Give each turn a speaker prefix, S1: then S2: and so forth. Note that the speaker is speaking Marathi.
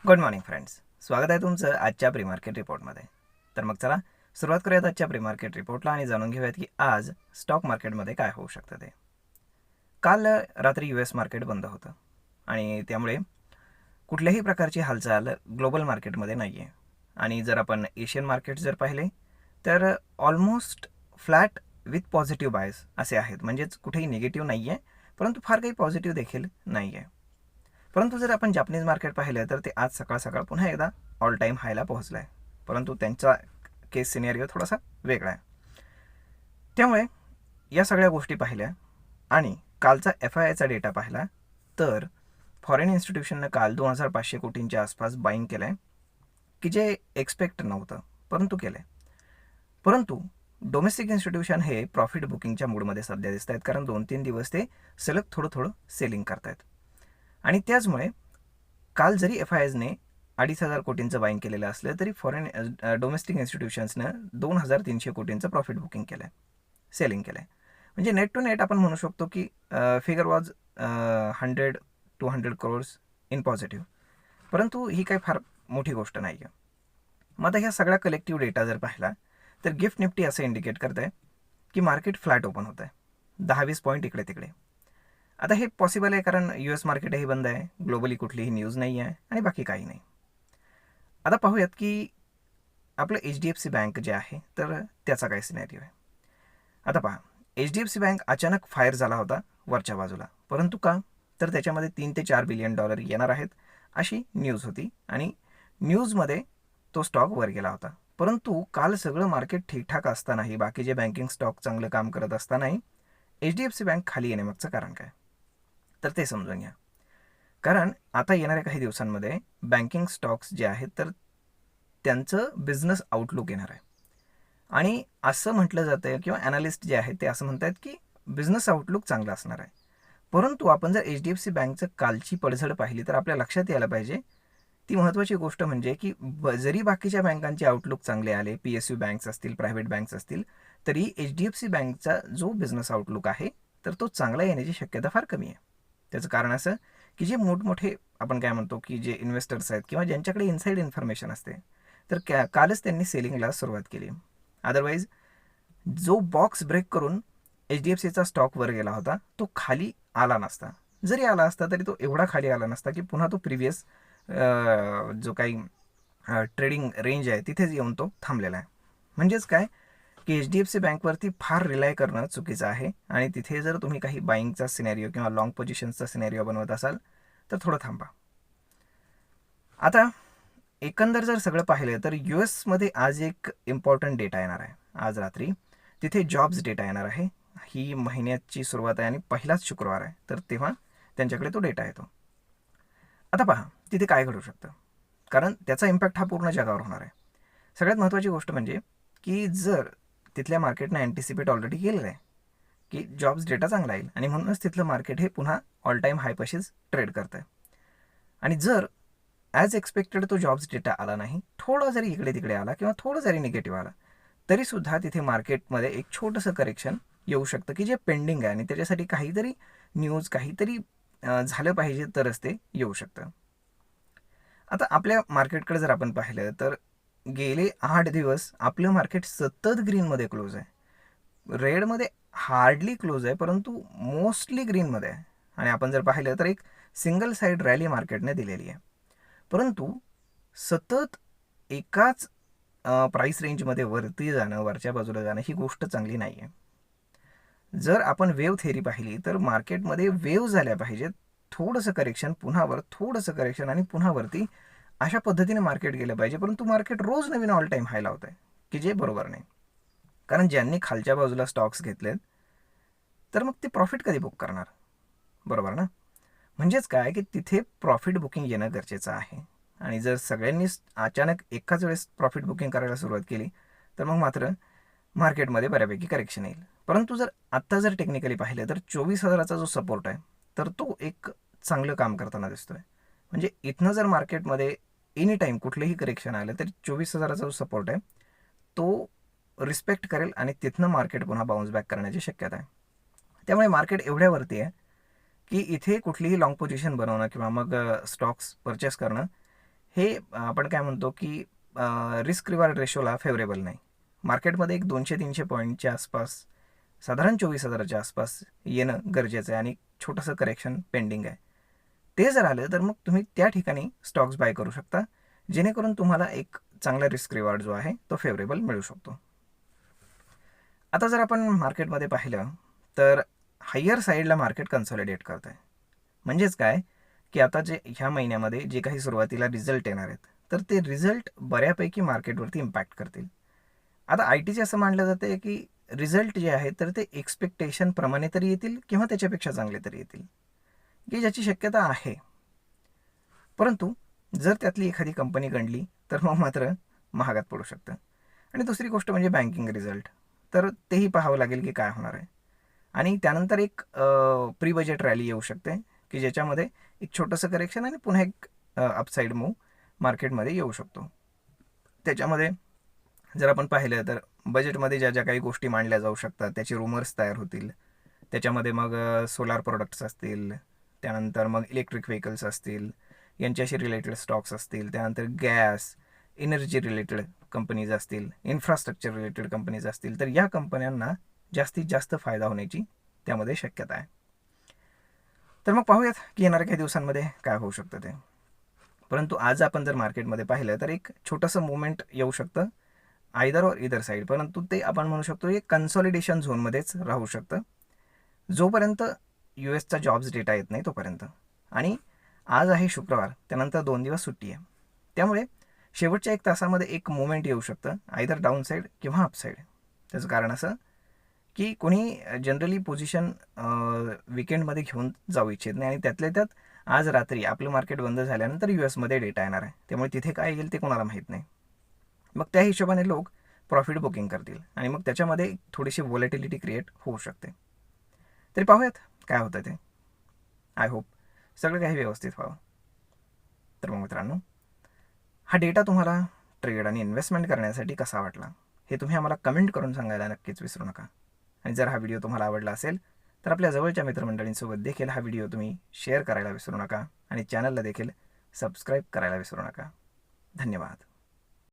S1: गुड मॉर्निंग फ्रेंड्स, स्वागत आहे तुमचं आजच्या प्री मार्केट रिपोर्टमध्ये. तर मग चला सुरुवात करूयात आजच्या प्री मार्केट रिपोर्टला आणि जाणून घेऊयात की आज स्टॉक मार्केटमध्ये काय होऊ शकतं ते. काल रात्री US मार्केट बंद होतं आणि त्यामुळे कुठल्याही प्रकारची हालचाल ग्लोबल मार्केटमध्ये नाही आहे. आणि जर आपण एशियन मार्केट जर पाहिले तर almost flat with positive bias असे आहेत. म्हणजेच कुठेही निगेटिव्ह नाही आहे, परंतु फार काही पॉझिटिव्ह देखील नाही आहे. परंतु जर आपण जापनीज मार्केट पाहिलं तर ते आज सकाळ सकाळ पुन्हा एकदा ऑल टाईम हायला पोहोचलं आहे. परंतु त्यांचा केस सिनेरिओ थोडासा वेगळा आहे. त्यामुळे या सगळ्या गोष्टी पाहिल्या आणि कालचा FIIचा डेटा पाहिला तर फॉरेन इन्स्टिट्यूशननं काल 2500 कोटींच्या आसपास बाईंग केलं आहे, की जे एक्सपेक्ट नव्हतं परंतु केलं आहे. परंतु डोमेस्टिक इन्स्टिट्यूशन हे प्रॉफिट बुकिंगच्या मूडमध्ये सध्या दिसत आहेत, कारण 2-3 दिवस ते सलग थोडं सेलिंग करत आहेत. आणि त्याचमुळे काल जरी FIIने 2,500 कोटींचं बाईंग केलेलं असलं तरी फॉरेन डोमेस्टिक इन्स्टिट्यूशन्सनं 2,300 कोटींचं प्रॉफिट बुकिंग केलं आहे, सेलिंग केलं आहे. म्हणजे नेट टू नेट आपण म्हणू शकतो की figure was 100-200 crores in positive. परंतु ही काही फार मोठी गोष्ट नाही आहे. मग आता ह्या सगळ्या कलेक्टिव्ह डेटा जर पाहिला तर गिफ्ट निफ्टी असं इंडिकेट करत आहे की मार्केट फ्लॅट ओपन होत आहे, 10-20 पॉईंट इकडे तिकडे. आता हे पॉसिबल आहे कारण US मार्केटही बंद आहे, ग्लोबली कुठलीही न्यूज नाही आहे आणि बाकी काही नाही. आता पाहूयात की आपलं HDFC बँक जे आहे तर त्याचा काय सिनेरिओ आहे. आता पहा, HDFC बँक अचानक फायर झाला होता वरच्या बाजूला, परंतु का तर त्याच्यामध्ये $3 ते 4 बिलियन येणार आहेत अशी न्यूज होती आणि न्यूजमध्ये तो स्टॉक वर गेला होता. परंतु काल सगळं मार्केट ठीकठाक असतानाही, बाकीचे बँकिंग स्टॉक चांगलं काम करत असतानाही HDFC बँक खाली येण्यामागचं कारण काय तर ते समजून घ्या. कारण आता येणाऱ्या काही दिवसांमध्ये बँकिंग स्टॉक्स जे आहेत तर त्यांचं बिझनेस आउटलुक येणार आहे आणि असं म्हटलं जातं आहे किंवा ॲनालिस्ट जे आहेत ते असं म्हणत आहेत की बिझनेस आउटलुक चांगला असणार आहे. परंतु आपण जर HDFC बँकचं कालची पडझड पाहिली तर आपल्या लक्षात यायला पाहिजे ती महत्त्वाची गोष्ट म्हणजे की जरी बाकीच्या बँकांचे आउटलुक चांगले आले, PSU बँक्स असतील, प्रायव्हेट बँक्स असतील, तरी HDFC बँकचा जो बिझनेस आउटलुक आहे तर तो चांगला येण्याची शक्यता फार कमी आहे. त्याचं कारण असं की जे मोठमोठे आपण काय म्हणतो की जे इन्व्हेस्टर्स आहेत किंवा ज्यांच्याकडे इनसाईड इन्फॉर्मेशन असते तर कालच त्यांनी सेलिंगला सुरुवात केली. अदरवाईज जो बॉक्स ब्रेक करून HDFCचा स्टॉक वर गेला होता तो खाली आला नसता. जरी आला असता तरी तो एवढा खाली आला नसता की पुन्हा तो प्रिव्हियस जो काही ट्रेडिंग रेंज आहे तिथेच येऊन तो थांबलेला आहे. म्हणजेच काय की HDFC बँकवरती फार रिलाय करणं चुकीचं आहे आणि तिथे जर तुम्ही काही बाईंगचा सिनेरिओ किंवा लॉंग पोझिशनचा सिनेरिओ बनवत असाल तर थोडं थांबा. आता एकंदर जर सगळं पाहिलं तर US आज एक इम्पॉर्टंट डेटा येणार आहे. आज रात्री तिथे जॉब्स डेटा येणार आहे. ही महिन्याची सुरुवात आहे आणि पहिलाच शुक्रवार आहे तर तेव्हा त्यांच्याकडे तो डेटा येतो. आता पहा तिथे काय घडू शकतं, कारण त्याचा इम्पॅक्ट हा पूर्ण जगावर होणार आहे. सगळ्यात महत्त्वाची गोष्ट म्हणजे की जर तिथल्या मार्केटनं अँटिसिपेट ऑलरेडी केलेलं आहे की जॉब्स डेटा चांगला येईल आणि म्हणूनच तिथलं मार्केट हे पुन्हा ऑल टाईम हायपाशीच ट्रेड करतं आहे. आणि जर ॲज एक्सपेक्टेड तो जॉब्स डेटा आला नाही, थोडा जरी इकडे तिकडे आला किंवा थोडं जरी निगेटिव्ह आला तरीसुद्धा तिथे मार्केटमध्ये एक छोटंसं करेक्शन येऊ शकतं की जे पेंडिंग आहे आणि त्याच्यासाठी काहीतरी न्यूज काहीतरी झालं पाहिजे तरच ते येऊ शकतं. आता आपल्या मार्केटकडे जर आपण पाहिलं तर गेले 8 दिवस आपलं मार्केट सतत ग्रीनमध्ये क्लोज आहे. रेडमध्ये हार्डली क्लोज आहे परंतु मोस्टली ग्रीनमध्ये आहे. आणि आपण जर पाहिलं तर एक सिंगल साईड रॅली मार्केटने दिलेली आहे. परंतु सतत एकाच प्राईस रेंजमध्ये वरती जाणं, वरच्या बाजूला जाणं ही गोष्ट चांगली नाही आहे. जर आपण वेव्ह थेरी पाहिली तर मार्केटमध्ये वेव्ह झाल्या पाहिजेत, थोडंसं करेक्शन, पुन्हा वर, थोडंसं करेक्शन आणि पुन्हा वरती, अशा पद्धतीने मार्केट गेलं पाहिजे. परंतु मार्केट रोज नवीन ऑल टाईम हाय लावत आहे की जे बरोबर नाही. कारण ज्यांनी खालच्या बाजूला स्टॉक्स घेतलेत तर मग ते प्रॉफिट कधी बुक करणार, बरोबर ना. म्हणजेच काय की तिथे प्रॉफिट बुकिंग येणं गरजेचं आहे. आणि जर सगळ्यांनीच अचानक एकाच वेळेस प्रॉफिट बुकिंग करायला सुरुवात केली तर मग मात्र मार्केटमध्ये बऱ्यापैकी करेक्शन येईल. परंतु जर आत्ता जर टेक्निकली पाहिलं तर 24,000चा जो सपोर्ट आहे तर तो एक चांगलं काम करताना दिसतोय. म्हणजे इथनं जर मार्केटमध्ये एनी टाईम कुठलंही करेक्शन आलं तरी 24,000चा जो सपोर्ट आहे तो रिस्पेक्ट करेल आणि तिथनं मार्केट पुन्हा बाउन्स बॅक करण्याची शक्यता आहे. त्यामुळे मार्केट एवढ्यावरती आहे की इथे कुठलीही लॉंग पोझिशन बनवणं किंवा मग स्टॉक्स परचेस करणं हे आपण काय म्हणतो की रिस्क रिवॉर्ड रेशोला फेवरेबल नाही. मार्केटमध्ये एक 200-300 पॉईंटच्या आसपास, साधारण 24,000च्या आसपास येणं गरजेचं आहे आणि छोटंसं करेक्शन पेंडिंग आहे. ते जर आलं तर मग तुम्ही त्या ठिकाणी स्टॉक्स बाय करू शकता, जेणेकरून तुम्हाला एक चांगला रिस्क रिवॉर्ड जो आहे तो फेवरेबल मिळू शकतो. आता जर आपण मार्केटमध्ये पाहिलं तर हायर साईडला मार्केट कन्सॉलिडेट करत आहे. म्हणजेच काय की आता जे ह्या महिन्यामध्ये जे काही सुरुवातीला रिझल्ट येणार आहेत, तर ते रिझल्ट बऱ्यापैकी मार्केटवरती इम्पॅक्ट करतील. आता आय टीचे असं मानलं जातं की रिझल्ट जे आहेत तर ते एक्सपेक्टेशन प्रमाणे तरी येतील किंवा त्याच्यापेक्षा चांगले तरी येतील, की ज्याची शक्यता आहे. परंतु जर त्यातली एखादी कंपनी गणली तर मग मात्र महागात पडू शकतं. आणि दुसरी गोष्ट म्हणजे बँकिंग रिझल्ट, तर तेही पाहावं लागेल की काय होणार आहे. आणि त्यानंतर एक प्री बजेट रॅली येऊ शकते की ज्याच्यामध्ये एक छोटंसं करेक्शन आणि पुन्हा एक अपसाईड मूव मार्केटमध्ये येऊ शकतो. त्याच्यामध्ये जर आपण पाहिलं तर बजेटमध्ये ज्या ज्या काही गोष्टी मांडल्या जाऊ शकतात त्याचे रुमर्स तयार होतील. त्याच्यामध्ये मग सोलार प्रोडक्ट्स असतील, त्यानंतर मग इलेक्ट्रिक व्हेकल्स असतील, यांच्याशी रिलेटेड स्टॉक्स असतील, त्यानंतर गॅस, एनर्जी रिलेटेड कंपनीज असतील, इन्फ्रास्ट्रक्चर रिलेटेड कंपनीज असतील, तर या कंपन्यांना जास्तीत जास्त फायदा होण्याची त्यामध्ये शक्यता आहे. तर मग पाहूयात की येणाऱ्या काही दिवसांमध्ये काय होऊ शकतं ते. परंतु आज आपण जर मार्केटमध्ये पाहिलं तर एक छोटंसं मुवमेंट येऊ शकतं आयदर ऑर इदर साईड, परंतु ते आपण म्हणू शकतो एक कन्सॉलिडेशन झोनमध्येच राहू शकतं जोपर्यंत यूएसचा जॉब्स डेटा येत नाही तोपर्यंत. आणि आज आहे शुक्रवार, त्यानंतर 2 दिवस सुट्टी आहे. त्यामुळे शेवटच्या 1 तासामध्ये एक मुवमेंट येऊ शकतं आयदर डाऊन साईड किंवा अप साईड. त्याचं कारण असं की कोणी जनरली पोझिशन विकेंडमध्ये घेऊन जाऊ इच्छित नाही आणि त्यातल्या त्यात आज रात्री आपलं मार्केट बंद झाल्यानंतर यूएसमध्ये डेटा येणार आहे, त्यामुळे तिथे काय येईल ते कोणाला माहीत नाही. मग त्या हिशोबाने लोक प्रॉफिट बुकिंग करतील आणि मग त्याच्यामध्ये थोडीशी व्हॉलेटिलिटी क्रिएट होऊ शकते. तरी पाहूयात काय होतं ते. आय होप सगळं काही व्यवस्थित व्हावं. तर मग मित्रांनो, हा डेटा तुम्हाला ट्रेड आणि इन्व्हेस्टमेंट करण्यासाठी कसा वाटला हे तुम्ही आम्हाला कमेंट करून सांगायला नक्कीच विसरू नका. आणि जर हा व्हिडिओ तुम्हाला आवडला असेल तर आपल्या जवळच्या मित्रमंडळींसोबत देखील हा व्हिडिओ तुम्ही शेअर करायला विसरू नका आणि चॅनलला देखील सबस्क्राईब करायला विसरू नका. धन्यवाद.